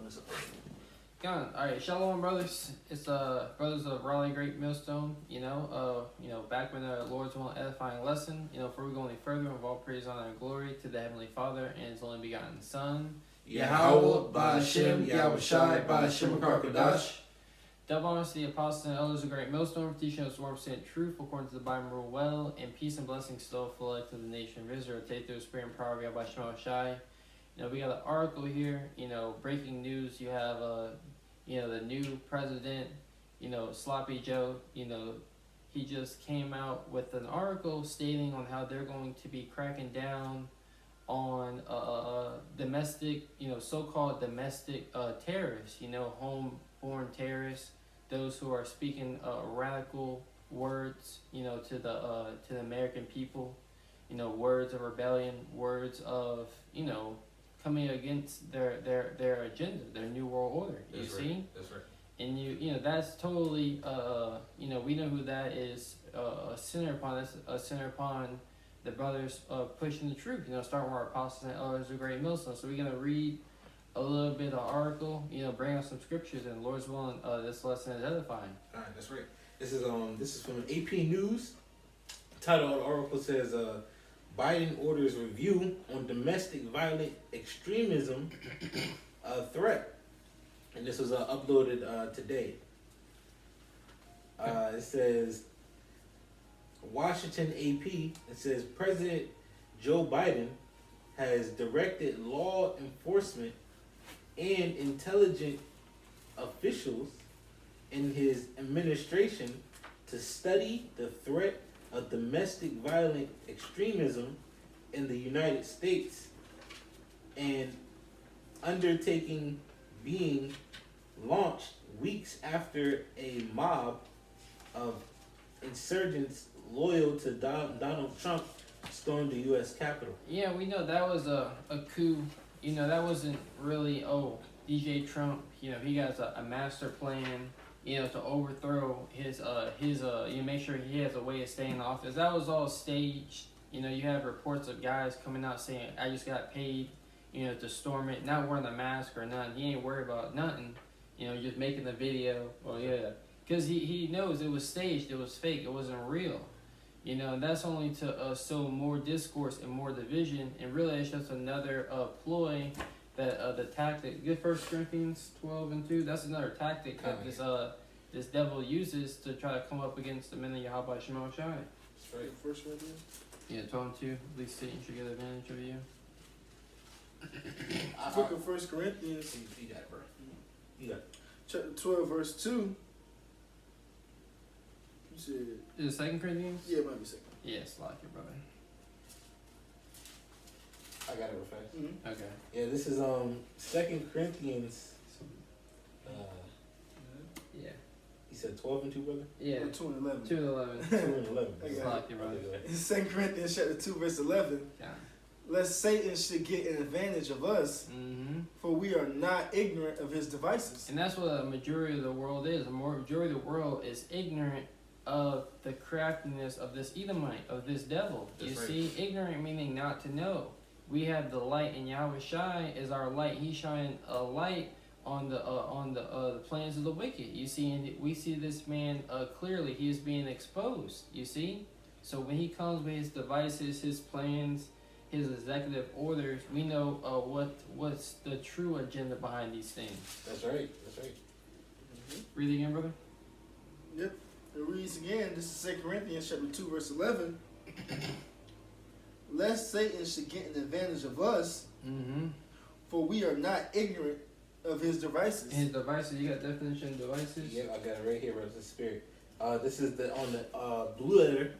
this up. All right, shalom, brothers. It's brothers of Raleigh Great Millstone. Back when the Lord's one edifying lesson. Before we go any further, of all praise, honor, and glory to the Heavenly Father and His only begotten Son, Yahweh, Ba'Shem, Yahweh Shai, Ba'Shem Karkadash. Double honors to the apostles and elders of Great Millstone for teaching us 100% truth according to the Bible rule well, and peace and blessings still flow to the nation of Israel. Take through the spirit and power of Yahweh Shai. We got an article here. Breaking news. You have the new president. Sloppy Joe. He just came out with an article stating on how they're going to be cracking down on domestic, so-called domestic terrorists. Home-born terrorists. Those who are speaking radical words, to the American people. Words of rebellion, words of coming against their agenda, their new world order. That's see? Right. That's right. And that's totally we know who that is a sinner upon. That's a sinner upon the brothers pushing the truth. Starting with our apostles and elders of Great Millstone. So we're gonna read a little bit of article. Bring us some scriptures, and Lord's willing, this lesson is edifying. All right, that's right. This is from AP News. The title of the article says Biden orders review on domestic violent extremism threat. And this was uploaded today. It says, Washington AP, it says President Joe Biden has directed law enforcement and intelligence officials in his administration to study the threat of domestic violent extremism in the United States, and undertaking being launched weeks after a mob of insurgents loyal to Donald Trump stormed the U.S. Capitol. Yeah, we know that was a coup. That wasn't really, DJ Trump, he got a master plan, to overthrow his make sure he has a way of staying in office. That was all staged. You have reports of guys coming out saying, I just got paid, to storm it, not wearing a mask or nothing. He ain't worried about nothing, just making the video. Well, yeah. Because he knows it was staged, it was fake, it wasn't real. And that's only to sow more discourse and more division. And really, it's just another ploy that the tactic. Good 1 Corinthians 12:2. That's another tactic that this devil uses to try to come up against the men of Yahweh Shema Shai. That's right. 1 Corinthians. Yeah, 12:2. At least Satan should get advantage of you. Book of 1 Corinthians. You got it, bro. You got it. Chapter 12, verse 2. You said. Is it 2 Corinthians? Yeah, it might be second. Yes, like your brother. I got it real fast. Mm-hmm. Okay. Yeah, this is 2 Corinthians. Yeah. You said 12:2, brother? Yeah. 2 and 11. 2 and 11. 2:11. I It's got like your brother. Okay, go ahead. In 2 Corinthians chapter 2, verse 11. Yeah. Lest Satan should get an advantage of us, Mm-hmm. for we are not ignorant of his devices. And that's what a majority of the world is. The majority of the world is ignorant of the craftiness of this Edomite, of this devil. That's you right. see, ignorant meaning not to know. We have the light, and Yahweh Shai is our light. He's shining a light on the plans of the wicked. You see, and we see this man clearly. He is being exposed. You see, so when he comes with his devices, his plans, his executive orders, we know what's the true agenda behind these things. That's right. That's right. Read it again, brother. Yep. It reads again. This is 2 Corinthians chapter 2, verse 11. Lest Satan should get an advantage of us, Mm-hmm. for we are not ignorant of his devices. His devices, you got definition of devices? Yeah, I got it right here, bro. It's the spirit. This is on the blue letter.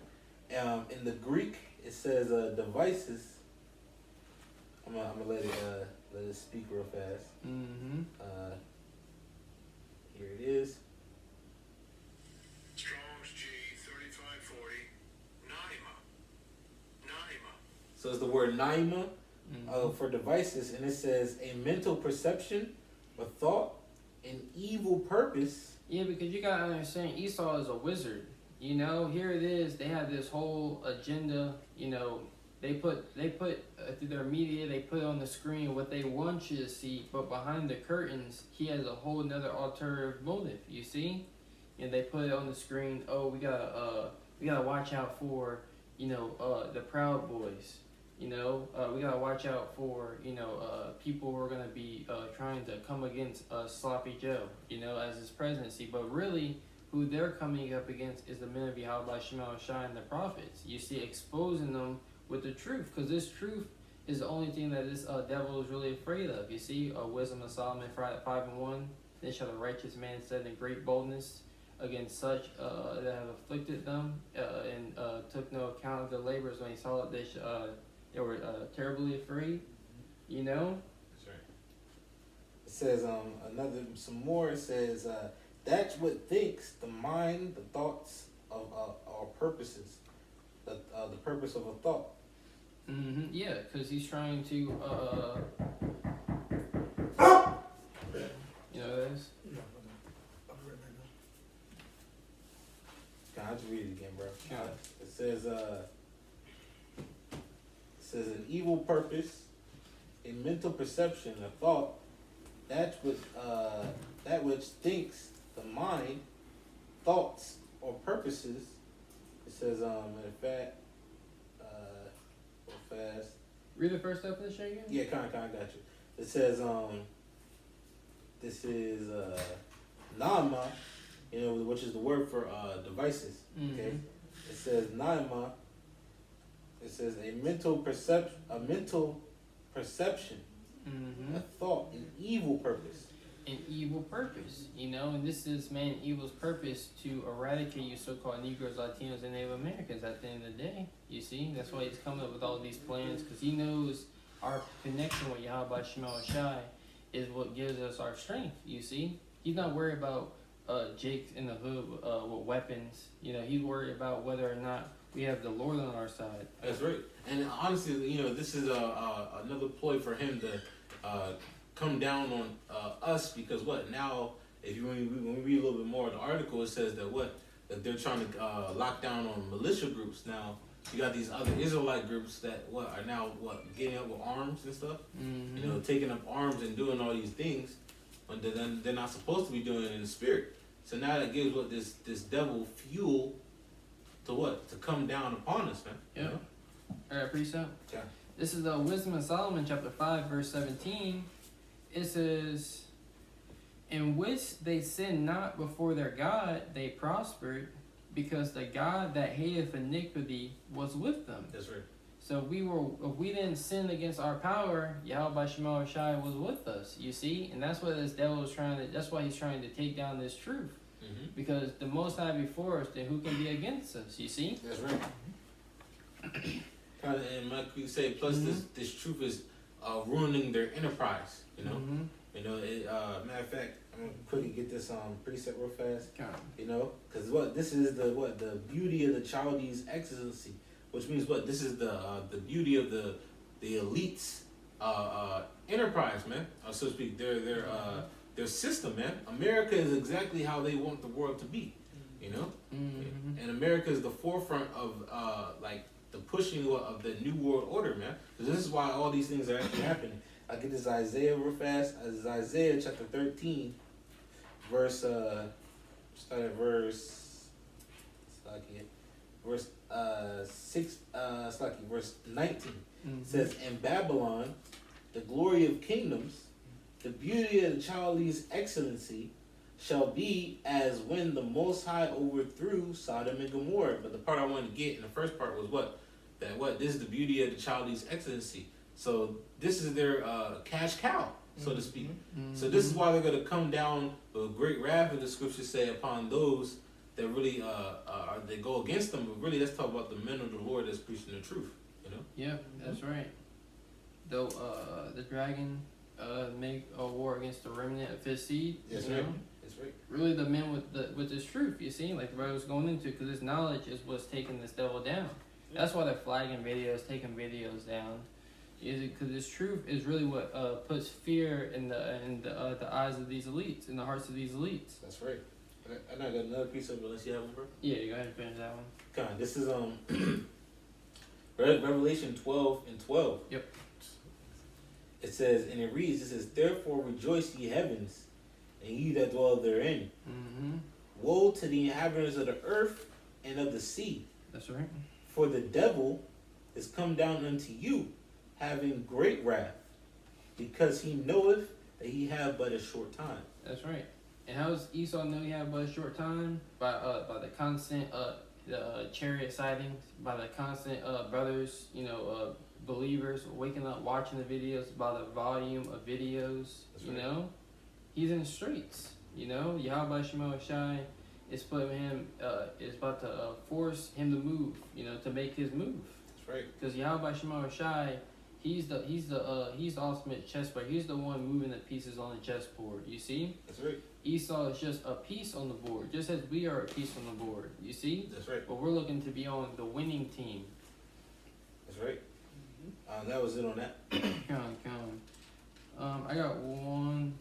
In the Greek, it says devices. I'm gonna let it speak real fast. Mm-hmm. Here it is. Strong's G 3540 Naima. So it's the word naima Mm-hmm. for devices, and it says a mental perception, a thought, an evil purpose. Yeah, because you gotta understand, Esau is a wizard. Here it is. They have this whole agenda. they put through their media, they put on the screen what they want you to see, but behind the curtains, he has a whole another alternative motive. You see, and they put it on the screen. Oh, we gotta watch out for the Proud Boys. We gotta watch out for people who are gonna be trying to come against Sloppy Joe. As his presidency, but really. Who they're coming up against is the men of Yahweh Shema Shai and the prophets. You see, exposing them with the truth, because this truth is the only thing that this devil is really afraid of. You see, Wisdom of Solomon 5:1. Then shall the righteous man said in great boldness against such that have afflicted them and took no account of their labors when he saw that they were terribly afraid. That's right. It says some more. It says. That's what thinks the mind, the thoughts of our purposes, the purpose of a thought. Yeah, because he's trying to. You know what that is? No, I'll be right back. I'll just read it again, bro. Yeah. It says an evil purpose, a mental perception, a thought. That which thinks. The mind, thoughts, or purposes. It says, in fact, real fast. Read the first definition again? Yeah, kind of got you. It says, this is Naama, which is the word for devices. Okay. It says Naama. It says a mental perception, a thought, an evil purpose. An evil purpose, and this is evil's purpose to eradicate you so-called Negroes, Latinos, and Native Americans at the end of the day. You see, that's why he's coming up with all these plans, because he knows our connection with Yahweh Shema Shai is what gives us our strength. You see, he's not worried about Jake in the hood with weapons. He's worried about whether or not we have the Lord on our side. That's right. And honestly, this is another ploy for him to come down on us, because now when we read a little bit more of the article, it says that they're trying to lock down on militia groups. Now you got these other Israelite groups that are now getting up with arms and stuff, taking up arms and doing all these things, but then they're not supposed to be doing it in the spirit. So now that gives this devil fuel to come down upon us, man. Yeah. All right, precept. Yeah. This is the Wisdom of Solomon, chapter 5, verse 17. It says, in which they sinned not before their God, they prospered, because the God that hateth iniquity was with them. That's right. So if we didn't sin against our power, Yahweh Shema Shai was with us. You see, and that's what this devil is trying to. That's why he's trying to take down this truth, because the Most High before us, then who can be against us? You see. That's right. And like you say, plus this truth is ruining their enterprise. Matter of fact, I'm gonna quickly get this precept real fast. Because this is the beauty of the Chaldees' excellency, which means this is the beauty of the elites enterprise, man. So to speak, their system, man. America is exactly how they want the world to be, and America is the forefront of the pushing of the new world order, man. So this is why all these things are actually happening. I'll get this Isaiah real fast. It's Isaiah chapter 13, verse, start at verse 19. It says, in Babylon, the glory of kingdoms, the beauty of the Chaldees' excellency, shall be as when the Most High overthrew Sodom and Gomorrah. But the part I wanted to get in the first part was this is the beauty of the Chaldees' excellency. So this is their cash cow, so to speak. So this is why they're going to come down with great wrath, as the scriptures say, upon those that really they go against them. But really, let's talk about the men of the Lord that's preaching the truth. Yeah, that's right. Though the dragon make a war against the remnant of his seed. That's right. That's right. Really, the men with this truth. You see, like the brother was going into, because this knowledge is what's taking this devil down. That's why they're flagging videos, taking videos down. Is it because this truth is really what puts fear in the eyes of these elites, in the hearts of these elites. That's right. I got another piece of it, unless you have one, bro. Yeah, you go ahead and finish that one. This is Revelation 12:12. Yep. It says, and it reads, it says, therefore rejoice ye heavens, and ye that dwell therein. Mm-hmm. Woe to the inhabitants of the earth and of the sea, That's right. for the devil is come down unto you, having great wrath, because he knoweth that he have but a short time. That's right. And how does Esau know he had but a short time? By the constant chariot sightings, by the constant brothers, believers waking up watching the videos, by the volume of videos. That's you right. know, he's in the streets. Yahweh Shema Shai is putting him is about to force him to move. To make his move. That's right. Because Yahweh Shema Shai, he's the ultimate chess player. He's the one moving the pieces on the chessboard. You see? That's right. Esau is just a piece on the board, just as we are a piece on the board. You see? That's right. But we're looking to be on the winning team. That's right. That was it on that. Come. I got one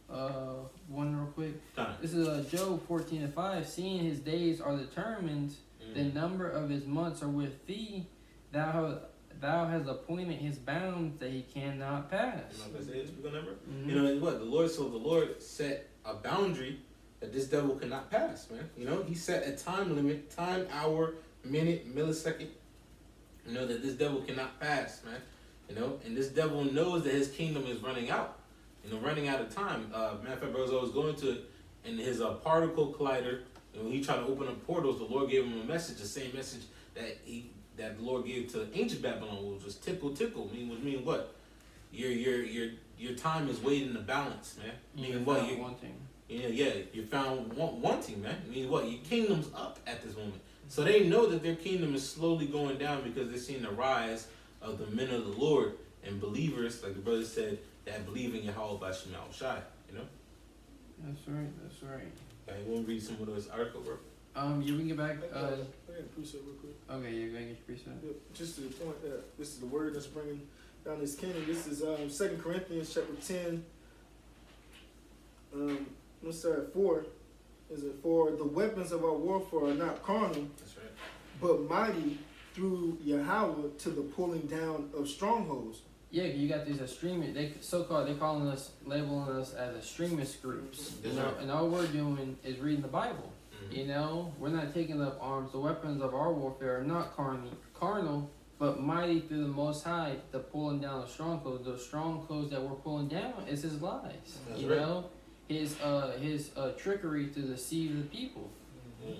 real quick. Time. This is Job 14:5. Seeing his days are determined, the number of his months are with thee. Thou hast appointed his bounds that he cannot pass. That's it. Speak on number. Mhm. You know what? The Lord set a boundary that this devil cannot pass, man. He set a time limit, time, hour, minute, millisecond, that this devil cannot pass, man. And this devil knows that his kingdom is running out, running out of time. Matter of fact, brothers, I was going to, in his particle collider, he tried to open up portals. The Lord gave him a message, the same message that the Lord gave to ancient Babylon, which was tickle. Which mean what? Your time is weighed in the balance, man. Meaning what? You're wanting. You're found wanting, man. Meaning what? Your kingdom's up at this moment. So they know that their kingdom is slowly going down because they're seeing the rise of the men of the Lord and believers, like the brother said, that believe in Yahweh by Shema Shai, That's right. Okay, you want to read some of those articles, bro? Yeah, we can get back. I got a precept real quick. Okay, you're gonna get your precept. Yep, just to the point that this is the word that's bringing down this kingdom. This is 2 Corinthians chapter 10. Let's start at 4. Is it for the weapons of our warfare are not carnal, That's right. but mighty through Yahweh to the pulling down of strongholds. Yeah, you got these extremist. They're labeling us as extremist groups. That's right. And all we're doing is reading the Bible. Mhm. We're not taking up arms. The weapons of our warfare are not carnal, but mighty through the Most High, the pulling down of strongholds. Those strongholds that we're pulling down is His lies. That's right. His trickery to deceive the people. Mm.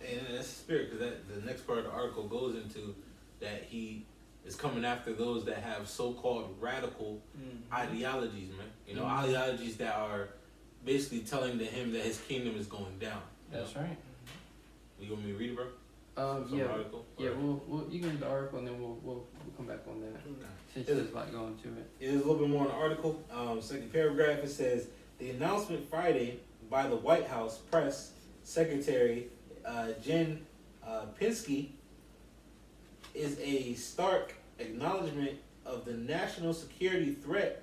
And that's the spirit, because the next part of the article goes into that he is coming after those that have so-called radical ideologies, man. Ideologies that are basically telling him that his kingdom is going down. That's right. You want me to read it, bro? Some Yeah. article? Yeah, Or- we'll you can read the article and then we'll come back on that since Is there's it- a lot going to it. It is a little bit more in the article. Second paragraph, it says, the announcement Friday by the White House press secretary Jen Pinsky is a stark acknowledgement of the national security threat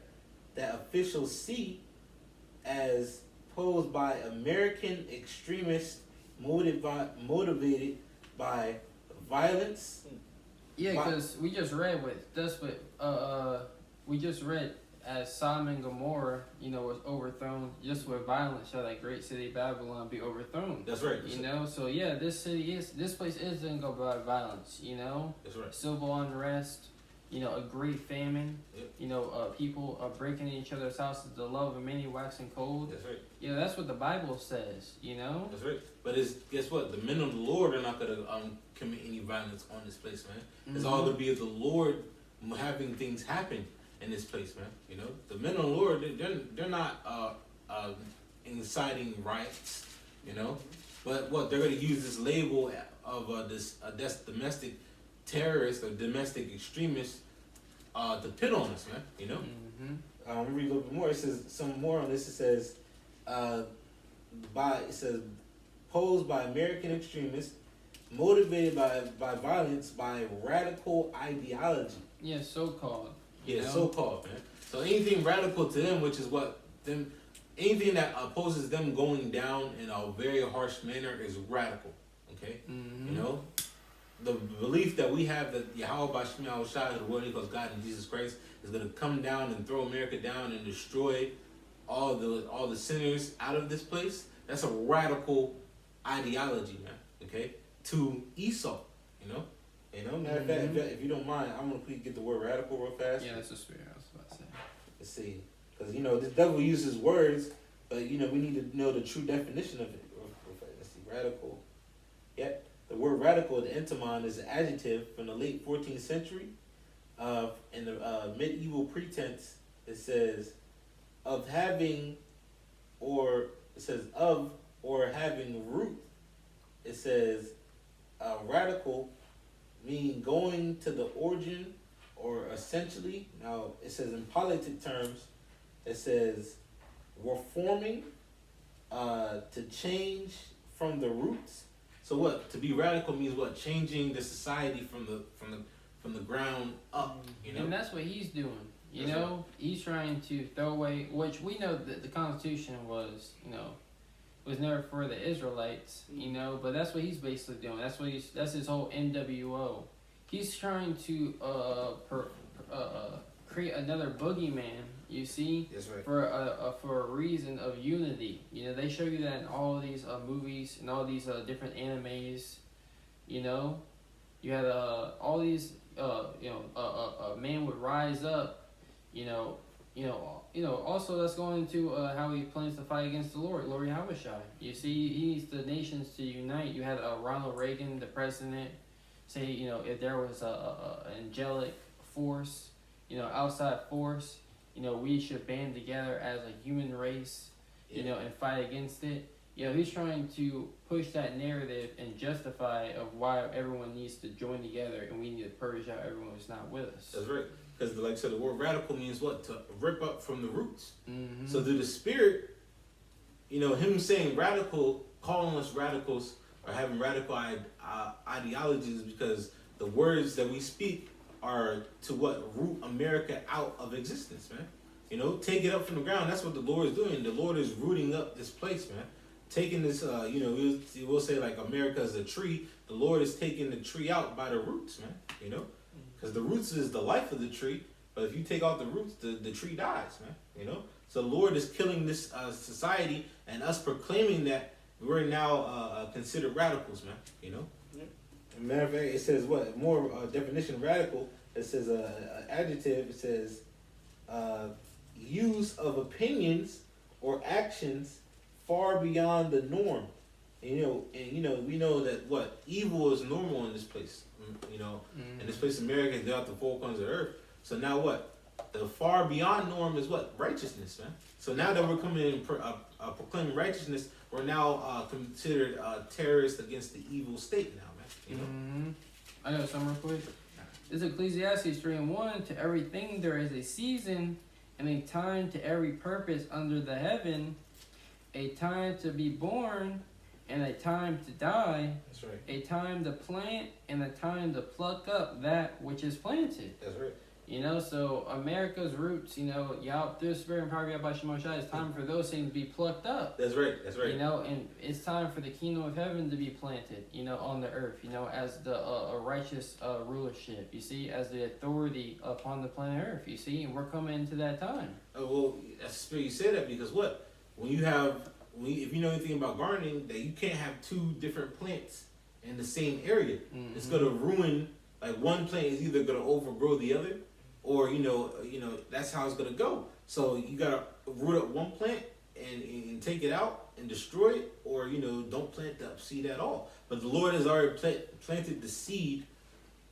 that officials see as posed by American extremists motivated by violence. Yeah, because we just read as Sodom and Gomorrah, was overthrown just with violence. Shall that great city Babylon be overthrown? That's right. So yeah, this place is gonna go by violence. That's right. Civil unrest. A great famine. Yep. People are breaking in each other's houses. The love of many waxing cold. That's right. That's what the Bible says. That's right. But guess what? The men of the Lord are not gonna commit any violence on this place, man. It's all gonna be the Lord having things happen in this place, man. The men of the Lord, they're not inciting riots, But what they're gonna use this label of this domestic terrorist or domestic extremist to pit on us, man. I'm gonna read a little bit more. It says some more on this. It says posed by American extremists, motivated by violence, by radical ideology. Yeah, so-called. So-called, man. So anything radical to them, which is anything that opposes them going down in a very harsh manner is radical. Okay, the belief that we have that Yahweh Bashim Yahushua, the one he calls God and Jesus Christ, is going to come down and throw America down and destroy all the sinners out of this place. That's a radical ideology, man. Okay, to Esau, you know. Matter of fact, if you don't mind, I'm gonna please get the word radical real fast. Yeah, that's the spirit I was about to say. Let's see, because the devil uses words, but we need to know the true definition of it. Let's see, radical. Yep, the word radical, the entomon, is an adjective from the late 14th century. In the medieval pretense, it says of having, or it says of or having root. It says radical, meaning going to the origin or essentially. Now it says in politic terms, it says reforming, to change from the roots. So what? To be radical means what? Changing the society from the ground up. And that's what he's doing. That's right. He's trying to throw away, which we know that the Constitution was, was never for the Israelites, but that's what he's basically doing. That's his whole NWO. He's trying to create another boogeyman, you see, That's right. for a reason of unity. They show you that in all these movies and all these different animes. You had all these a man would rise up, also that's going into how he plans to fight against the Lord Yahushua. You see, he needs the nations to unite. You had Ronald Reagan, the president, say, if there was a angelic force, outside force, we should band together as a human race, and fight against it. He's trying to push that narrative and justify of why everyone needs to join together and we need to purge out everyone who's not with us. That's right. Because, like I said, the word radical means what? To rip up from the roots. Mm-hmm. So through the spirit, him saying radical, calling us radicals, or having radical ideologies, because the words that we speak are to what? Root America out of existence, man. Take it up from the ground. That's what the Lord is doing. The Lord is rooting up this place, man. Taking this, we'll say like America is a tree. The Lord is taking the tree out by the roots, man. Because the roots is the life of the tree. But if you take out the roots, the tree dies, man. So the Lord is killing this society, and us proclaiming that we're now considered radicals, man. As a matter of fact, it says what? More definition of radical. It says adjective. It says use of opinions or actions far beyond the norm. And we know that what? Evil is normal in this place. In this place, America, throughout the four corners of the earth. So now what? The far beyond norm is what? Righteousness, man. So now that we're coming in and proclaiming righteousness, we're now considered terrorists against the evil state now, man. I got some real quick. This is Ecclesiastes 3:1. To everything there is a season and a time to every purpose under the heaven, a time to be born and a time to die, That's right. a time to plant and a time to pluck up that which is planted. That's right. So America's roots, through the spirit and power of Yahweh Shemashai, it's time for those things to be plucked up. That's right. That's right. And it's time for the kingdom of heaven to be planted, on the earth, as the a righteous rulership, you see, as the authority upon the planet earth, you see, and we're coming into that time. Well, that's the you say that because what? If you know anything about gardening, that you can't have two different plants in the same area. Mm-hmm. It's gonna ruin. Like one plant is either gonna overgrow the other, or that's how it's gonna go. So you gotta root up one plant and take it out and destroy it, or don't plant the seed at all. But the Lord has already planted the seed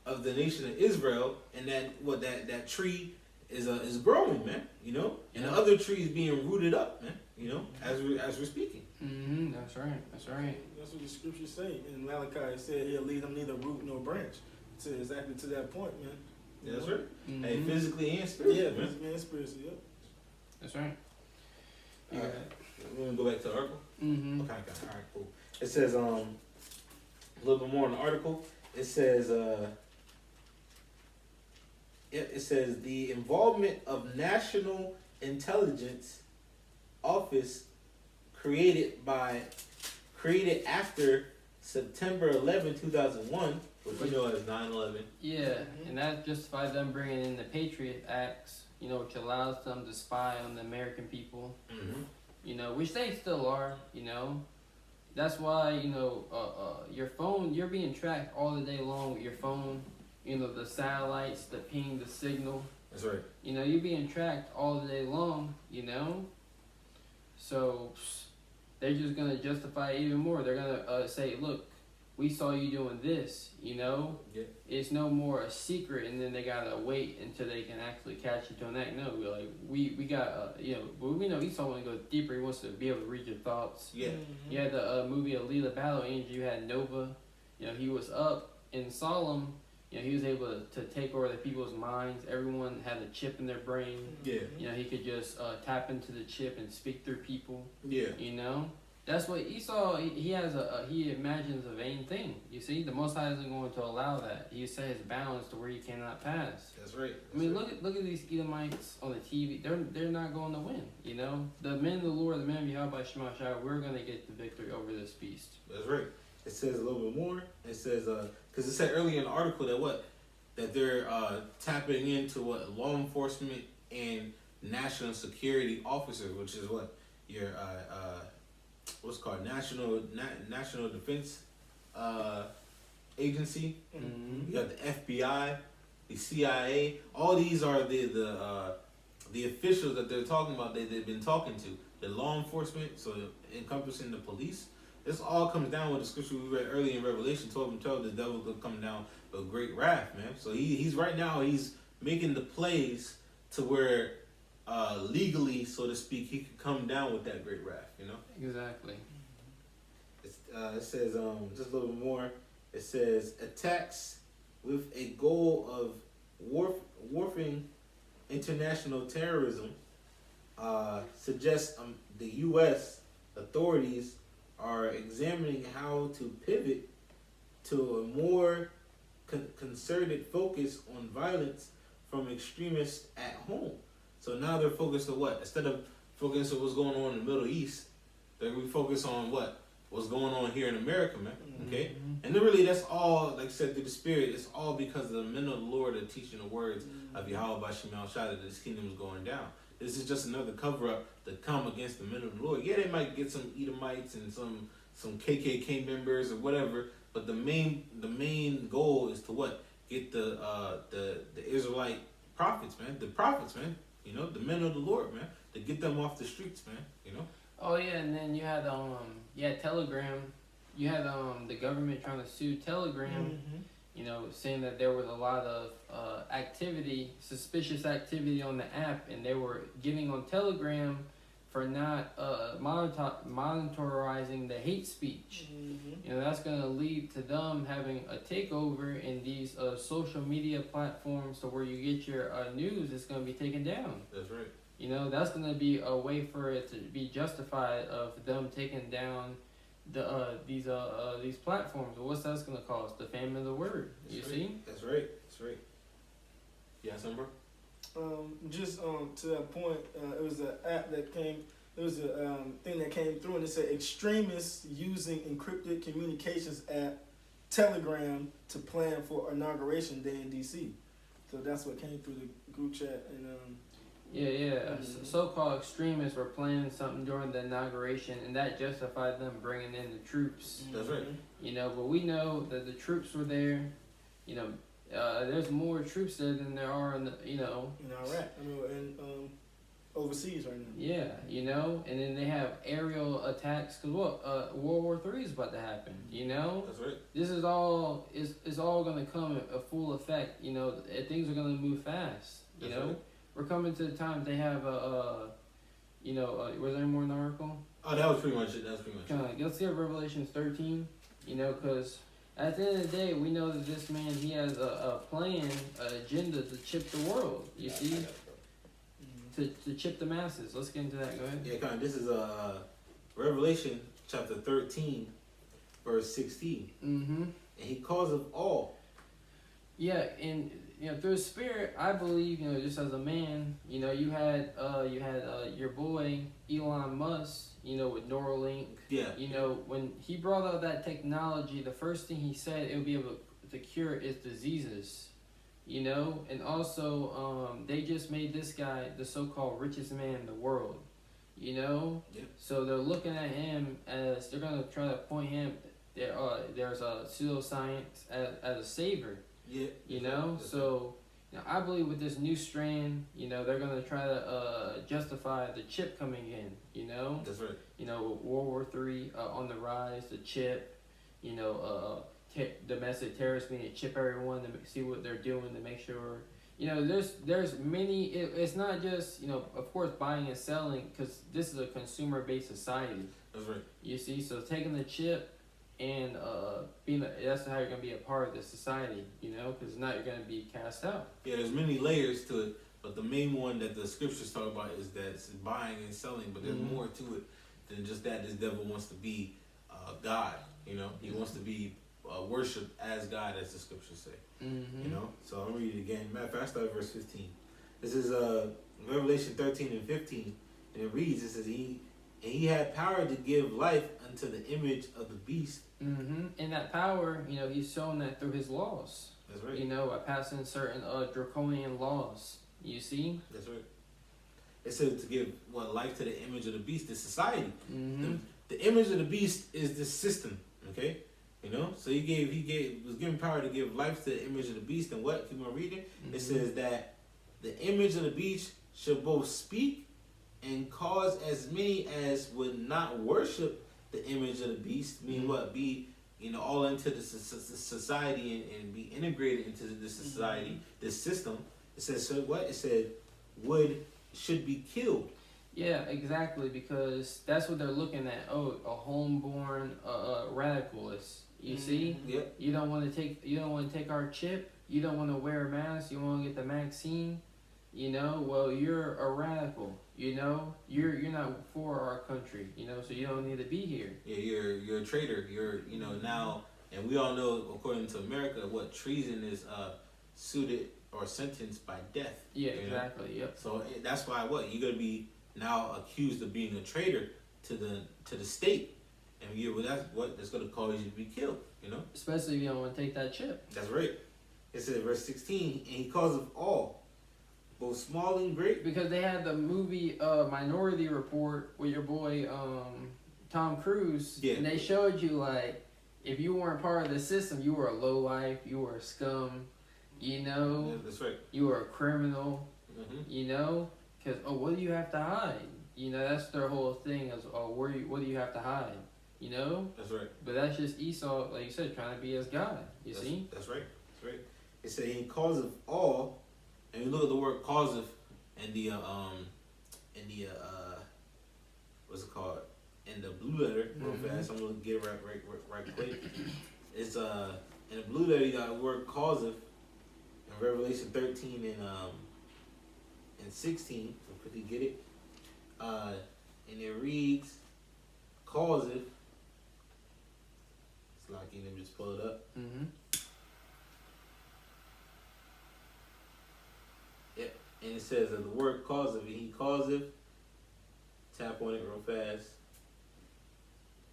of the nation of Israel, and that tree is growing, man. And the other tree is being rooted up, man. As we're speaking. Mm-hmm. That's right. That's right. That's what the scriptures say. In Malachi, it said he'll lead them neither root nor branch. To exactly to that point, man. That's right. Mm-hmm. Hey, physically and spiritually. Yeah, man. physically and spiritually. Yep. That's right. All right. We're gonna go back to the article. Mm-hmm. Okay. All right. Cool. It says a little bit more in the article. It says it says the involvement of National Intelligence Office created after September 11, 2001 What we know as 9/11. Yeah, and that justified them bringing in the Patriot Acts, which allows them to spy on the American people, which they still are, That's why, your phone, you're being tracked all the day long with your phone, the satellites, the ping, the signal. That's right. You're being tracked all the day long, So they're just going to justify it even more. They're going to say, look, we saw you doing this, Yeah. It's no more a secret, and then they got to wait until they can actually catch you doing that. No, we got, but we know Esau want to go deeper. He wants to be able to read your thoughts. Yeah. You had the movie Alita Battle Angel. You had Nova. He was up in Solemn. He was able to take over the people's minds. Everyone had a chip in their brain. Yeah. He could just tap into the chip and speak through people. Yeah. That's what Esau, he has he imagines a vain thing. You see, the Most High isn't going to allow that. He set his bounds to where you cannot pass. That's right. Look at these Edomites on the TV. They're not going to win. The men of the Lord, the men of Yahweh Shema Shai, we're going to get the victory over this beast. That's right. It says a little bit more. It says because it said earlier in the article that they're tapping into law enforcement and national security officers, which is your what's called National Defense Agency. Mm-hmm. You got the FBI, the CIA. All these are the officials that they're talking about. They've been talking to the law enforcement, so encompassing the police. This all comes down with the scripture we read earlier in Revelation 12:12. The devil will come down with great wrath, man. So he's right now he's making the plays to where legally, so to speak, he could come down with that great wrath. Exactly. It says just a little bit more. It says attacks with a goal of warfing international terrorism suggests the U.S. authorities are examining how to pivot to a more concerted focus on violence from extremists at home. So now they're focused on what? Instead of focusing on what's going on in the Middle East, they're going to be focused on what's going on here in America, man. Okay? And then really that's all, like I said, through the Spirit, it's all because the men of the Lord are teaching the words of Yahweh by Shemal Shai that this kingdom is going down. This is just another cover-up to come against the men of the Lord. Yeah, they might get some Edomites and some KKK members or whatever, but the main goal is to what? Get the Israelite prophets, man. The prophets, man. The men of the Lord, man. To get them off the streets, man. Oh yeah, and then you had Telegram. You had the government trying to sue Telegram. Saying that there was a lot of suspicious activity on the app, and they were getting on Telegram for not monitoring the hate speech. That's going to lead to them having a takeover in these social media platforms, to where you get your news is going to be taken down. That's right. That's going to be a way for it to be justified of them taking down these platforms. What's that's going to cost? The famine of the word. That's right. See? That's right. That's right. Yeah, something, bro? Just to that point, it was an app that came. There was a thing that came through, and it said extremists using encrypted communications app Telegram to plan for inauguration day in D.C. So that's what came through the group chat. And so-called extremists were planning something during the inauguration, and that justified them bringing in the troops. That's right. But we know that the troops were there. There's more troops there than there are in Iraq. And overseas right now. Yeah, and then they have aerial attacks, because World War III is about to happen. That's right. This is all is all going to come a full effect. Things are going to move fast. That's right. We're coming to the time they have was there any more in the article? Oh, that was pretty much it. Let's get Revelations 13. Because at the end of the day, we know that this man, he has a plan, an agenda to chip the world. You see. To chip the masses. Let's get into that. Go ahead. Yeah, this is Revelation chapter 13, verse 16. And he calls of all. Yeah, and through the Spirit, I believe, just as a man, you had your boy Elon Musk, with Neuralink. Yeah. When he brought out that technology, the first thing he said, it would be able to cure its diseases. You know, and also they just made this guy the so-called richest man in the world. You know, so they're looking at him as they're gonna try to point him. There's a pseudoscience as a savior. Yeah. You know, so you know, I believe with this new strand, you know, they're gonna try to justify the chip coming in. You know, That's right. you know, World War III on the rise, the chip. You know, domestic terrorists being to chip everyone to see what they're doing to make sure. You know, there's many. It's not just, you know, of course, buying and selling, because this is a consumer based society. That's right. You see, so taking the chip and that's how you're gonna be a part of the society. You know, because now you're gonna be cast out. Yeah, there's many layers to it, but the main one that the scriptures talk about is that it's buying and selling. But there's more to it than just that. This devil wants to be God. You know, he wants to be worshipped as God, as the scriptures say. You know, so I'll read it again. Matter of fact, I start at verse 15. This is Revelation 13 and 15, and it reads, it says, he had power to give life unto the image of the beast. And that power, you know, he's shown that through his laws. That's right. You know, by passing certain draconian laws. You see? That's right. It says to give life to the image of the beast, the society. The image of the beast is this system. Okay. You know, so he was given power to give life to the image of the beast, and what? Keep on reading. It says that the image of the beast should both speak and cause as many as would not worship the image of the beast. Mean what? Be, you know, all into the society and be integrated into the society, this system. It says, so what? It said should be killed. Yeah, exactly, because that's what they're looking at. Oh, a homeborn radicalist. You see? Yep. You don't want to take our chip. You don't want to wear a mask. You want to get the vaccine. You know, well, you're a radical. You know, you're not for our country. You know, so you don't need to be here. Yeah, you're a traitor. You're, you know, now, and we all know, according to America, what treason is suited or sentenced by death. Yeah, exactly. Know? Yep. So that's why you're gonna be now accused of being a traitor to the state. And that's going to cause you to be killed, you know? Especially if you don't want to take that chip. That's right. It says, verse 16, and he calls of all, both small and great. Because they had the movie Minority Report with your boy Tom Cruise. Yeah. And they showed you, like, if you weren't part of the system, you were a lowlife, you were a scum, you know? Yeah, that's right. You were a criminal, you know? Because, what do you have to hide? You know, that's their whole thing is, what do you have to hide? You know? That's right. But that's just Esau, like you said, trying to be as God. See? That's right. That's right. It said he causeth all, and you look at the word causeth in the what's it called? In the blue letter, real fast. I'm gonna get it right quick. It's in the blue letter you got the word causeth in Revelation 13 and 16. So quickly get it. And it reads causeth. Lucky, let me just pull it up. Yep, and it says that the word causeth, and he causeth. Tap on it real fast.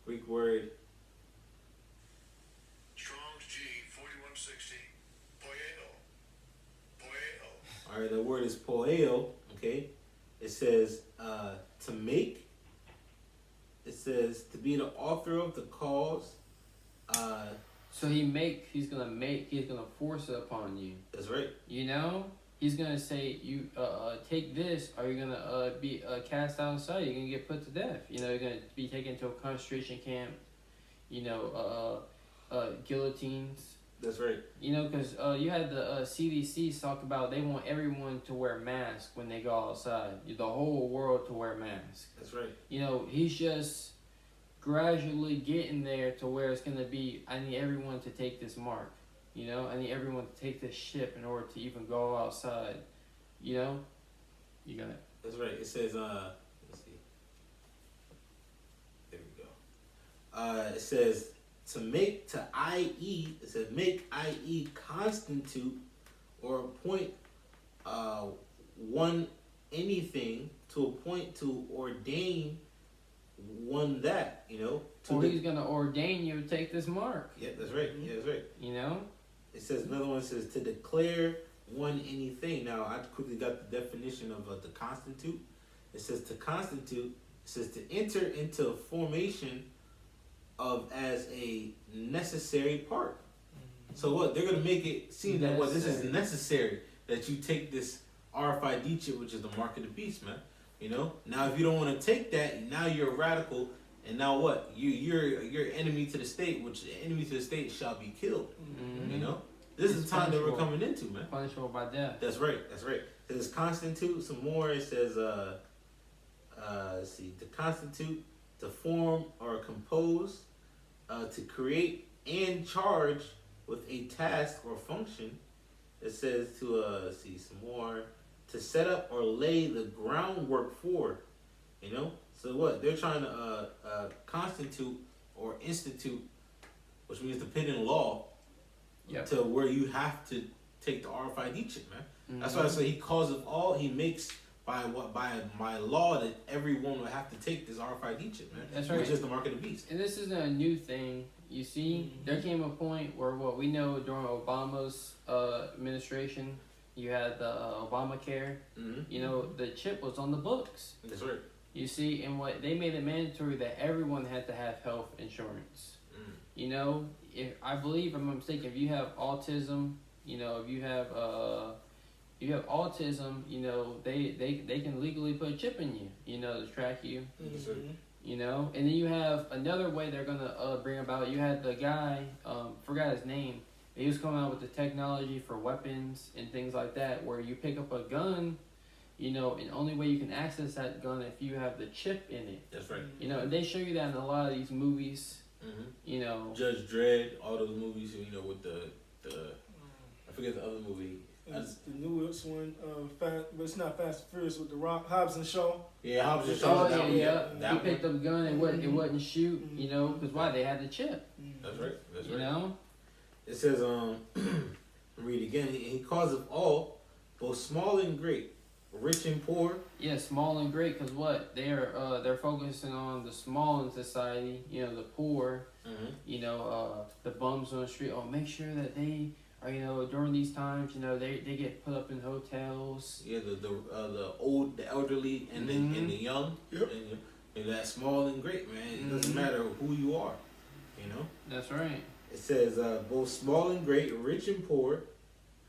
Greek word. Strong's G 4160. Poeo. All right, the word is poeo. Okay, it says to make. It says to be the author of the cause. So he's gonna force it upon you. That's right. You know, he's gonna say, you take this, or you're gonna be cast outside. You're gonna get put to death. You know, you're gonna be taken to a concentration camp. You know, guillotines. That's right. You know, because you had the CDC talk about they want everyone to wear masks when they go outside. The whole world to wear masks. That's right. You know, he's just gradually getting there to where it's going to be, I need everyone to take this mark. You know, I need everyone to take this ship in order to even go outside. You know? You got it. That's right. It says, let's see. There we go. It says, it says, make, i.e., constitute or appoint one anything, to appoint, to ordain one that, you know. Or he's going to ordain you to take this mark. Yeah, that's right. Yeah, that's right. You know? It says another one says to declare one anything. Now I quickly got the definition of the constitute. It says to constitute. It says to enter into a formation of as a necessary part. So what they're gonna make it seem that what this is necessary that you take this RFID chip, which is the mark of the beast, man. You know. Now if you don't want to take that, now you're a radical, and now what? You're enemy to the state, which the enemy to the state shall be killed. You know. This is the time that we're coming into, man. Punishable by death. That's right. That's right. It says constitute some more. It says let's see, to constitute, to form or compose, to create and charge with a task or function. It says to see some more, to set up or lay the groundwork for, you know. So what they're trying to constitute or institute, which means to put in law, to where you have to take the RFID chip, man. That's why I say he causes all. He makes by my law that everyone will have to take this RFID chip, man. That's right. Which is the mark of the beast. And this isn't a new thing. You see, there came a point where what we know during Obama's administration, you had the Obamacare. You know, the chip was on the books. That's right. You see, and what they made it mandatory that everyone had to have health insurance. You know, if I believe, if I'm not mistaken, if you have autism, you know, if you have autism, you know, they can legally put a chip in you, you know, to track you. You know, and then you have another way they're gonna bring about. You had the guy, forgot his name. He was coming out with the technology for weapons and things like that, where you pick up a gun, you know, and only way you can access that gun if you have the chip in it. That's right. You know, and they show you that in a lot of these movies. You know, Judge Dredd, all those movies, you know, with the I forget the other movie. It's the newest one, but it's not Fast and Furious with the Rock, Hobbs and Shaw. Yeah, Hobbs and Shaw. Oh yeah. He That picked up a gun and it wouldn't shoot. You know, because why? They had the chip. That's right. That's You right. know. It says read again. He calls of all, both small and great, rich and poor. Yeah, small and great, because what they're focusing on the small in society. You know, the poor. You know, the bums on the street. Oh, make sure that they are. You know, during these times, you know, they get put up in hotels. Yeah, the old, the elderly, and the young. Yep. And that small and great, man. It doesn't matter who you are. You know. That's right. It says both small and great, rich and poor,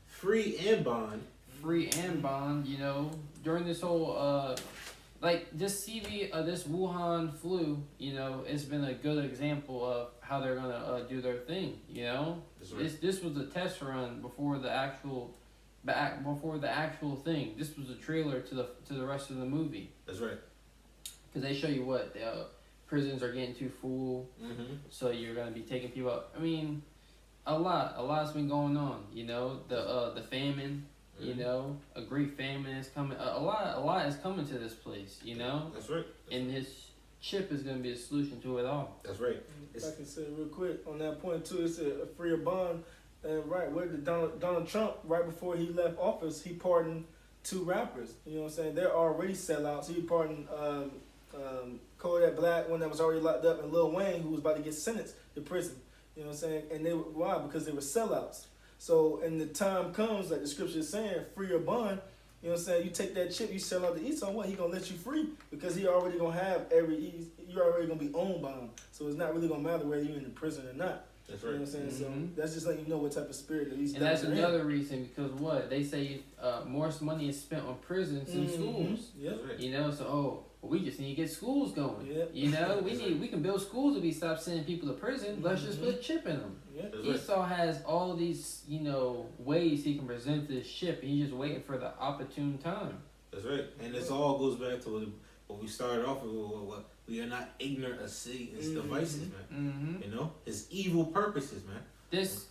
free and bond. Free and bond. You know, during this whole like this this Wuhan flu, you know, it's been a good example of how they're gonna do their thing. You know, That's right. this was a test run before the actual thing. This was a trailer to the rest of the movie. That's right. Because they show you what prisons are getting too full, so you're gonna be taking people out. I mean, a lot's been going on. You know, the famine. You know, a great famine is coming. A lot is coming to this place. You know, That's right. and his chip is gonna be a solution to it all. That's right. If I can say real quick on that point too, it's a free or bond. Right, where did Donald Trump, right before he left office, he pardoned 2 rappers. You know what I'm saying? They're already sellouts. He pardoned Kodak Black, one that was already locked up, and Lil Wayne, who was about to get sentenced to prison. You know what I'm saying? And why? Because they were sellouts. So, and the time comes, like the scripture is saying, free or bond. You know what I'm saying? You take that chip, you sell out to Esau, what? He gonna let you free because he already gonna have you're already gonna be owned by him. So it's not really gonna matter whether you're in the prison or not. That's You know right. what I'm saying? So that's just letting you know what type of spirit that these And that's guys are in. another reason, because what they say, more money is spent on prisons than schools. Yep. That's right. You know, so we just need to get schools going. Yep. You know, we can build schools if we stop sending people to prison. Let's just put a chip in them. Yep. That's right. Esau has all these, you know, ways he can present this chip, and he's just waiting for the opportune time. That's right. And this all goes back to what we started off with. What we are not ignorant of Satan's devices, man. You know, his evil purposes, man. This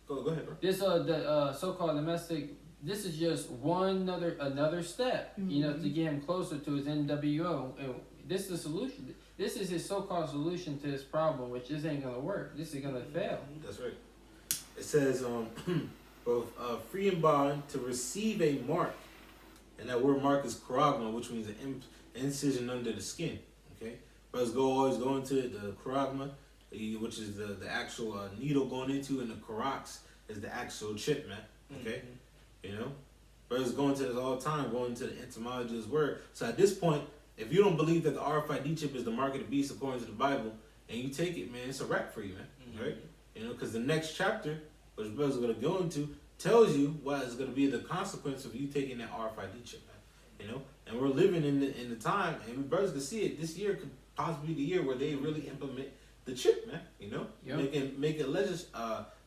Go ahead, bro. the so-called domestic. This is just another step, you know, to get him closer to his NWO. And this is the solution. This is his so-called solution to this problem, which this ain't gonna work. This is gonna fail. That's right. It says both free and bond to receive a mark, and that word mark is charagma, which means an incision under the skin. Okay, brothers always go into the charagma, which is the actual needle going into, and the charax is the actual chip, man. Okay, Mhm. you know, brothers going to this all the time, going to the etymology of this word. So at this point, if you don't believe that the RFID chip is the mark of the beast according to the Bible, and you take it, man, it's a wrap for you, man. Mhm. Right? You know, because the next chapter, which brothers are gonna go into, tells you what is gonna be the consequence of you taking that RFID chip, man. You know, and we're living in the time, and brothers can see it. This year could possibly be the year where they really implement the chip, man. You know, Yep. make it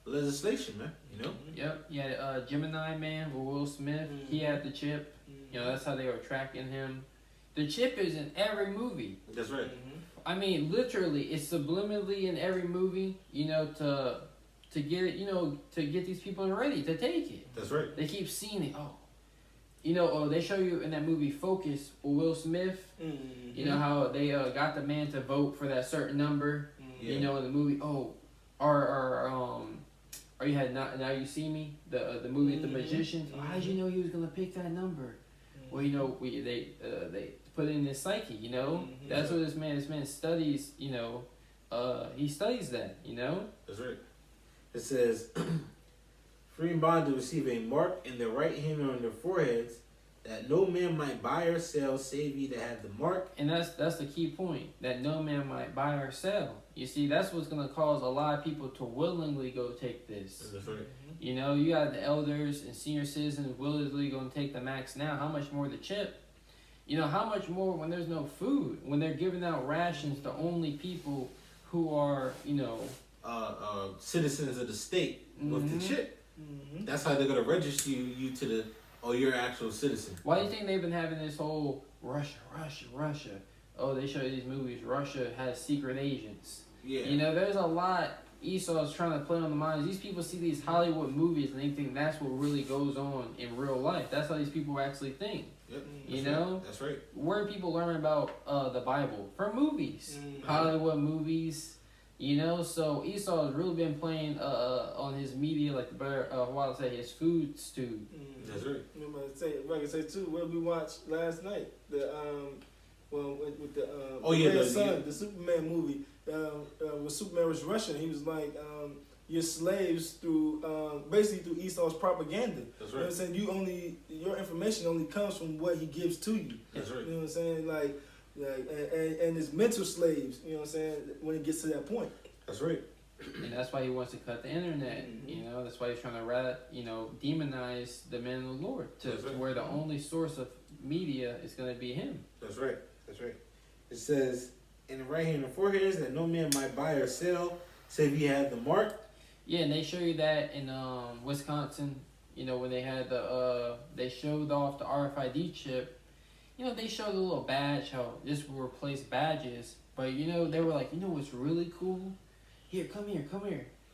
legislation, man. You know. Yep. Yeah. Gemini Man with Will Smith. He had the chip. You know, that's how they were tracking him. The chip is in every movie. That's right. I mean, literally, it's subliminally in every movie. You know, to get it. You know, to get these people ready to take it. That's right. They keep seeing it. Oh, you know, they show you in that movie Focus with Will Smith. Mhm. You know how they got the man to vote for that certain number. Yeah. You know, in the movie. Oh, or you had Now You See Me, the movie with the magicians. Oh, how did you know he was gonna pick that number? Well, you know, they put it in his psyche. You know, Mhm. that's what this man studies. You know, he studies that. You know. That's right. It says, free and bond to receive a mark in their right hand or on their foreheads, that no man might buy or sell save ye that have the mark. And that's the key point, that no man might buy or sell. You see, that's what's going to cause a lot of people to willingly go take this. That's right. You know, you got the elders and senior citizens willingly going to take the max now. How much more the chip? You know, how much more when there's no food, when they're giving out rations to only people who are, you know, Citizens of the state with the Mhm. chip. Mhm. That's how they're gonna register you to the. Oh, you're an actual citizen. Why do you think they've been having this whole Russia? Oh, they show you these movies. Russia has secret agents. Yeah. You know, there's a lot Esau's trying to play on the minds. These people see these Hollywood movies and they think that's what really goes on in real life. That's how these people actually think. Yep. You That's know? right. That's right. Where do people learn about the Bible? From movies. Mhm. Hollywood movies. You know, so Esau has really been playing on his media, like the better, what I'll say, his food stew. Mhm. That's right. Remember, if I can say too, what we watched last night, with the Oh, yeah, Red Sun, the Superman movie. When Superman was Russian, he was like, "You're slaves through basically through Esau's propaganda." That's You know what I'm right. saying? Your information only comes from what he gives to you. That's right. You know what I'm saying? Like and it's mental slaves. You know what I'm saying? When it gets to that point. That's right. And that's why he wants to cut the internet. Mhm. You know, that's why he's trying to demonize the man of the Lord to That's right. where the only source of media is going to be him. That's right. That's right. It says, in the right hand and foreheads, that no man might buy or sell, save he have the mark. Yeah, and they show you that in Wisconsin. You know, when they had they showed off the RFID chip. You know, they showed a little badge, how this will replace badges. But, you know, they were like, you know what's really cool? Here, come here.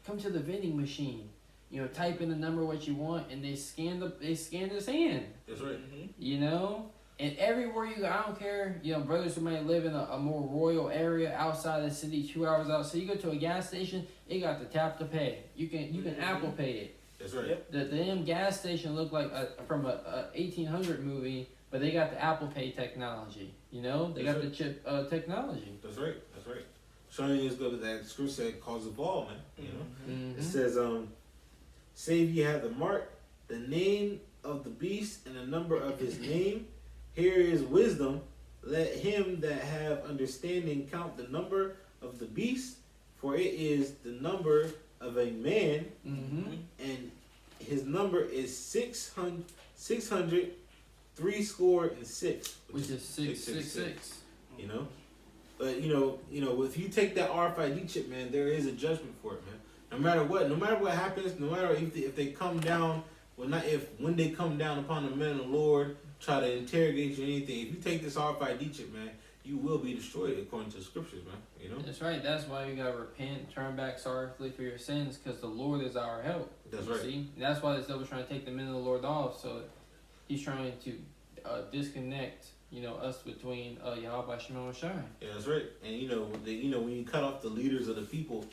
Come to the vending machine. You know, type in the number what you want, and they scanned his hand. That's right. Mhm. You know? And everywhere you go, I don't care, you know, brothers who might live in a more royal area outside of the city, 2 hours out. So you go to a gas station, it got the tap to pay. You can Apple Pay it. That's right. Yep. The damn gas station looked like from a 1800 movie, but they got the Apple Pay technology. You know, they That's got right. the chip technology. That's right. That's right. Showing you that scripture said cause of all, man. You know. Mhm. It says, save ye have the mark, the name of the beast, and the number of his name. Here is wisdom. Let him that have understanding count the number of the beast, for it is the number of a man, Mm-hmm. and his number is 600, 666, Which is 666. You know, but you know, if you take that RFID chip, man, there is a judgment for it, man. No matter what happens, no matter if they come down, when they come down upon the men of the Lord, try to interrogate you or anything. If you take this RFID chip, man, you will be destroyed according to the scriptures, man. You know. That's right. That's why you gotta repent, turn back sorrowfully for your sins, because the Lord is our help. That's You right. See, and that's why the devil's trying to take the men of the Lord off. So he's trying to disconnect, us between Yahweh Shema Shai. Yeah, that's right. And when you cut off the leaders of the people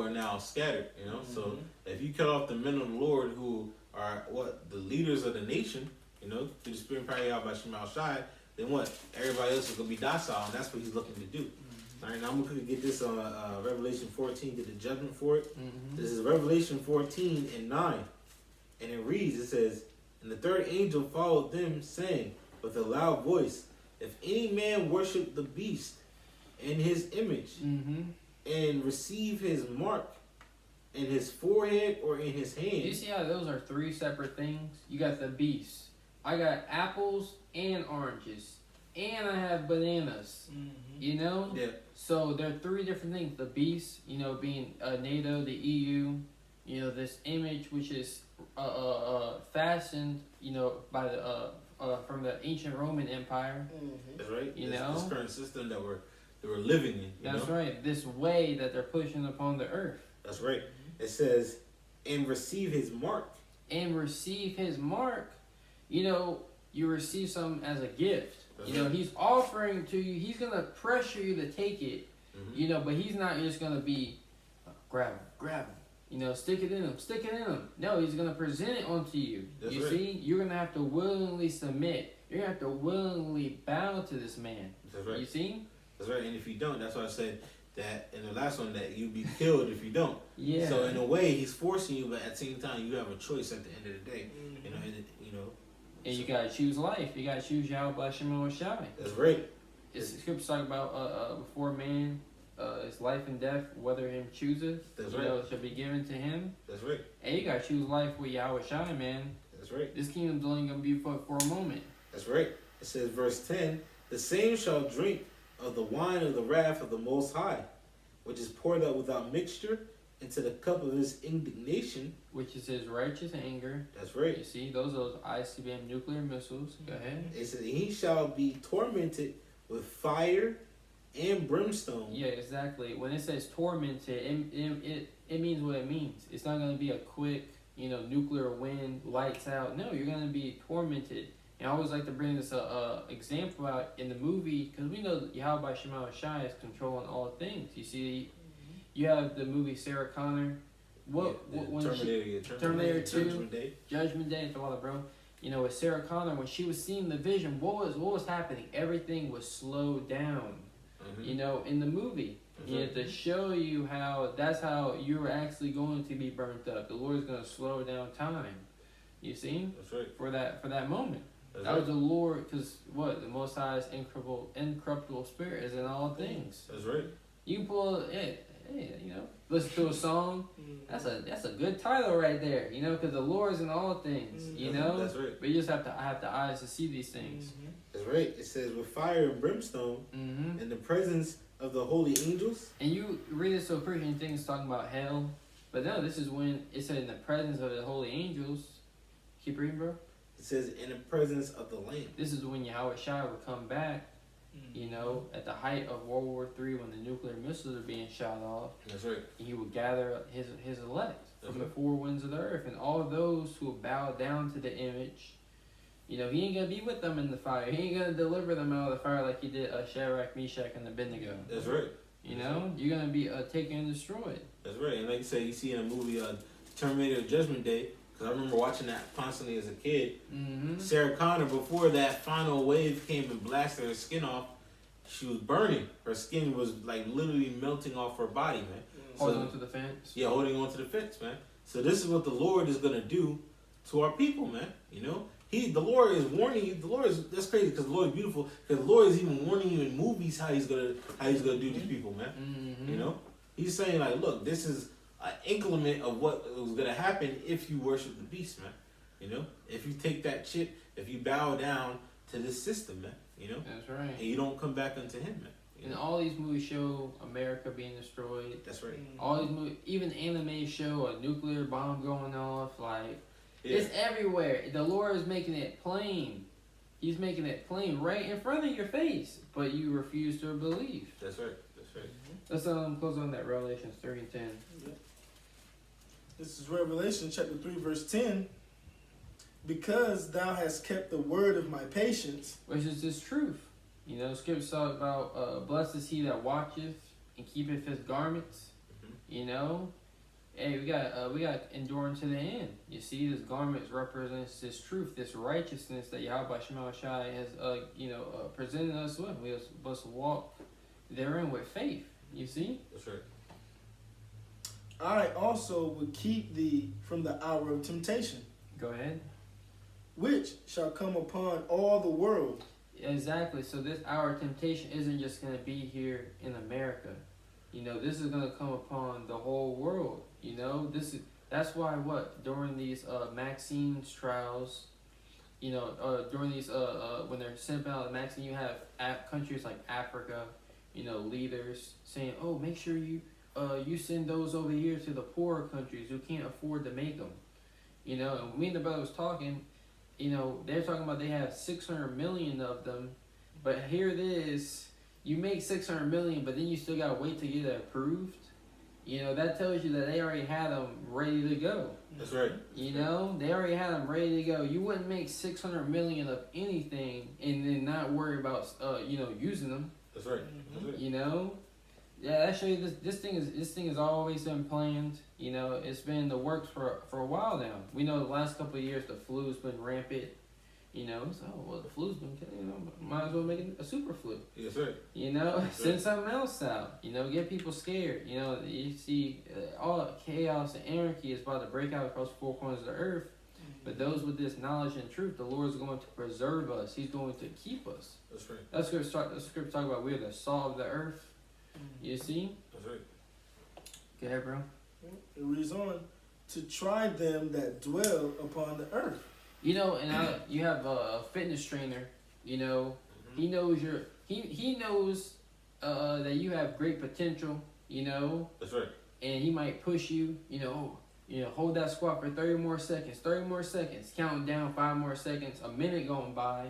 are now scattered. You know, so if you cut off the men of the Lord who are the leaders of the nation, through the spirit and power of Yahweh Shema Shai, then what? Everybody else is gonna be docile, and that's what he's looking to do. All right, now I'm gonna get this on Revelation 14. Get the judgment for it. Mm-hmm. This is Revelation 14 and 9, and it reads. It says, "And the third angel followed them, saying with a loud voice, If any man worship the beast and his image, Mm-hmm. and receive his mark in his forehead or in his hand." You see how those are three separate things? You got the beast. I got apples and oranges. And I have bananas. You know? Yeah, So there are three different things. The beast, you know, being NATO, the EU, you know, this image which is fashioned, you know, by the from the ancient Roman Empire. that's right. You this, know? this current system that we're living in. That's right. This way that they're pushing upon the earth. That's right. It says, "And receive his mark." And receive his mark. You know, you receive something as a gift. That's You know, right. he's offering to you. He's gonna pressure you to take it. Mhm. You know, but he's not just gonna be grab him. You know, stick it in him. No, he's gonna present it onto you. That's you right. see, you're gonna have to willingly submit. You're gonna have to willingly bow to this man. That's right. You see? That's right. And if you don't, that's why I said that in the last one that you'd be killed if you don't. Yeah. So in a way, he's forcing you, but at the same time, you have a choice at the end of the day. You know, and you gotta choose life. You gotta choose Yahweh Shema Shai. That's right. It's the scriptures talk about before man, it's life and death, whether him chooseth. That's you right. know, it shall be given to him. That's right. And you gotta choose life with Yahweh Shai, man. That's right. This kingdom's only gonna be for a moment. That's right. It says, verse 10, "The same shall drink of the wine of the wrath of the Most High, which is poured out without mixture into the cup of his indignation." Which is his righteous anger. That's right. You see, those are those ICBM nuclear missiles. Go ahead. It says, "He shall be tormented with fire and brimstone." Yeah, exactly. When it says tormented, it means what it means. It's not gonna be a quick, you know, nuclear wind, lights out. No, you're gonna be tormented. And I always like to bring this example out in the movie because we know that Yahweh Shema Shai is controlling all things. You see, you have the movie Sarah Connor. When Terminator 2. Judgment Day. Judgment Day, the water, bro. You know, with Sarah Connor, when she was seeing the vision, what was happening? Everything was slowed down. Mhm. You know, in the movie, That's you know, right. to show you how that's how you're actually going to be burnt up. The Lord is going to slow down time. You see, That's right. for that moment. That's That right. was the Lord, because what the Most High's incorruptible spirit is in all things. That's right. You can pull, hey, you know, listen to a song. That's a good title right there. You know, because the Lord is in all things. You know, That's right. but you just have the eyes to see these things. That's right. It says, "With fire and brimstone Mm-hmm. in the presence of the holy angels." And you read it so pretty and things talking about hell, but no, this is when it said in the presence of the holy angels. Keep reading, bro. It says, "In the presence of the Lamb." This is when Yahweh Shai would come back. You know, at the height of World War III, when the nuclear missiles are being shot off, That's right. he would gather his elect from the Okay. four winds of the earth, and all of those who bow down to the image. You know, he ain't gonna be with them in the fire. He ain't gonna deliver them out of the fire like he did Shadrach, Meshach, and Abednego. That's right. You know, you're gonna be taken and destroyed. That's right. And like you say, you see in the movie Terminator Judgment Day, because I remember watching that constantly as a kid. Mm-hmm. Sarah Connor, before that final wave came and blasted her skin off, she was burning. Her skin was like literally melting off her body, man. Hold on to the fence. Yeah, holding on to the fence, man. So this is what the Lord is gonna do to our people, man. You know, the Lord is warning you. The Lord is that's crazy because the Lord is beautiful. Because the Lord is even warning you in movies how he's gonna do these people, man. Mm-hmm. You know, he's saying like, look, this is an increment of what was gonna happen if you worship the beast, man. You know, if you take that chip, if you bow down to this system, man. You know, That's right. and you don't come back unto him, man. You And know? all these movies show America being destroyed. That's right. All these movies, even anime show a nuclear bomb going off. Like Yeah. it's everywhere. The Lord is making it plain. He's making it plain right in front of your face, but you refuse to believe. That's right. That's right. Let's close on that Revelation 3 and 10. This is Revelation chapter 3, verse 10. "Because thou hast kept the word of my patience." Which is this truth. You know, scripture talk about blessed is he that watcheth and keepeth his garments. Mhm. You know, hey, we got endurance to the end. You see, this garment represents this truth, this righteousness that Yahweh Shema Shai has presented us with. We are supposed to walk they're in with faith. You see? That's right. I also will keep thee from the hour of temptation, Go ahead. which shall come upon all the world. Exactly. So this hour of temptation isn't just going to be here in America. You know, this is going to come upon the whole world. You know, that's why during these vaccines trials, you know, during these when they're sent out the vaccine, you have countries like Africa, you know, leaders saying, "Oh, make sure you send those over here to the poorer countries who can't afford to make them." You know, and me and the brother was talking. You know, they're talking about they have 600 million of them, but here it is. You make 600 million, but then you still gotta wait to get it approved. You know, that tells you that they already had them ready to go. That's right. You know, they already had them ready to go. You wouldn't make 600 million of anything and then not worry about, you know, using them. That's right. That's right. You know, yeah, that shows you this thing has always been planned. You know, it's been in the works for a while now. We know the last couple of years the flu's been rampant. You know, so well the flu's been killing. You know, might as well make it a super flu. Yes, sir. You know, Yes, send something else out. You know, get people scared. You know, you see all chaos and anarchy is about to break out across the four corners of the earth. But those with this knowledge and truth, the Lord is going to preserve us. He's going to keep us. That's right. That's the scripture talk about we're the salt of the earth. You see? That's right. Go ahead, bro. It reads on, to try them that dwell upon the earth. You know, and you have a fitness trainer. You know, he knows he knows that you have great potential. You know, That's right. and he might push you. You know, hold that squat for 30 more seconds. 30 more seconds. Counting down 5 more seconds. A minute going by.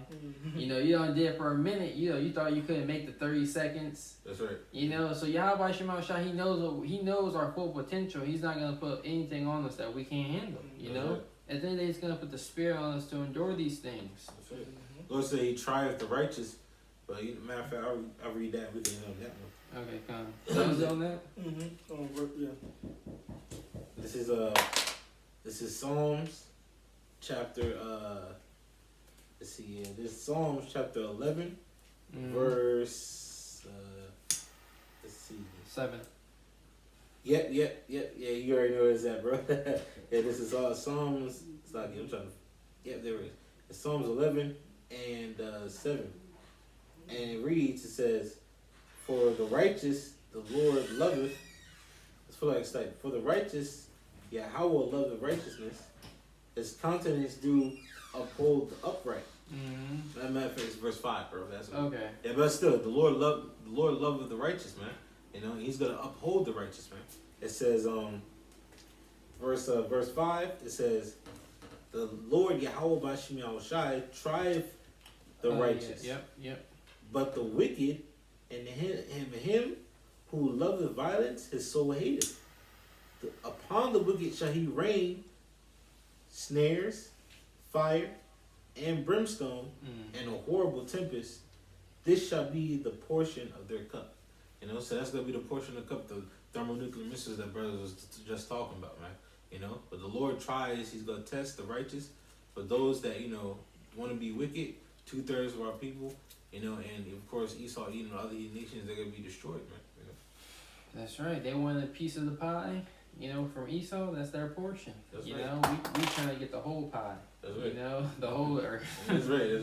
You know, you done did it for a minute. You know, you thought you couldn't make the 30 seconds. That's right. You know, so Yahweh Shema Shah, he knows our full potential. He's not gonna put anything on us that we can't handle. You That's know, right. at the end of the day, he's gonna put the spirit on us to endure these things. That's right. Lord said he trieth the righteous, but matter of fact, I'll read that. We can know that one. Okay, come on. That was on that. Yeah. This is Psalms chapter let's see here. This is Psalms chapter 11 verse let's see. 7. Yep. Yeah, you already know where it's at, bro. Yeah, this is Psalms. It's like I'm trying to. Yep, there it is. It's Psalms 11 and 7, and it reads. It says, "For the righteous, the Lord loveth." It's like for the righteous, Yahweh will love the righteousness. His countenance do uphold the upright. That matter of fact, it's verse 5, bro. That's what, Okay. yeah, but still, the Lord loveth the righteous, man. You know, he's gonna uphold the righteous, man. It says, verse 5. It says, "The Lord Yahweh Bashim Yahushai trieth the righteous, Yep. but the wicked and him who loveth violence, his soul hateth. Upon the wicked shall he rain snares, fire, and brimstone, and a horrible tempest. This shall be the portion of their cup." You know, so that's gonna be the portion of the cup, the thermonuclear missiles that brothers was just talking about, man. You know, but the Lord tries; He's gonna test the righteous. But those that want to be wicked, 2/3 of our people, and of course Esau eating the other nations, they're gonna be destroyed, man. That's right. They wanted a piece of the pie. You know, from Esau, that's their portion. That's you right. know, we trying to get the whole pie. That's right. You know, the whole earth. That's right.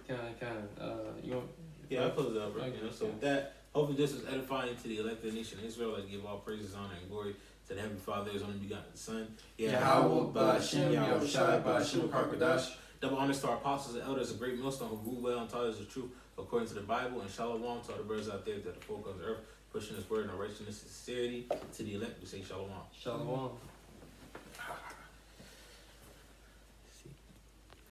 kind of. You want? Yeah, I'll close it out, bro. Okay. So with that, hopefully this was edifying to the elected nation of Israel. I give all praises, honor, and glory to the Heavenly Father, His only begotten Son. Yahweh Ba'Shem Yahushai Ba'Shem Karkadash. Double honors to our apostles and elders, a great millstone who rule well and taught us the truth according to the Bible. And shalom to all the brothers out there that the folk of the earth pushing His word in righteousness and sincerity. To the elect, we say shalom. Shalom.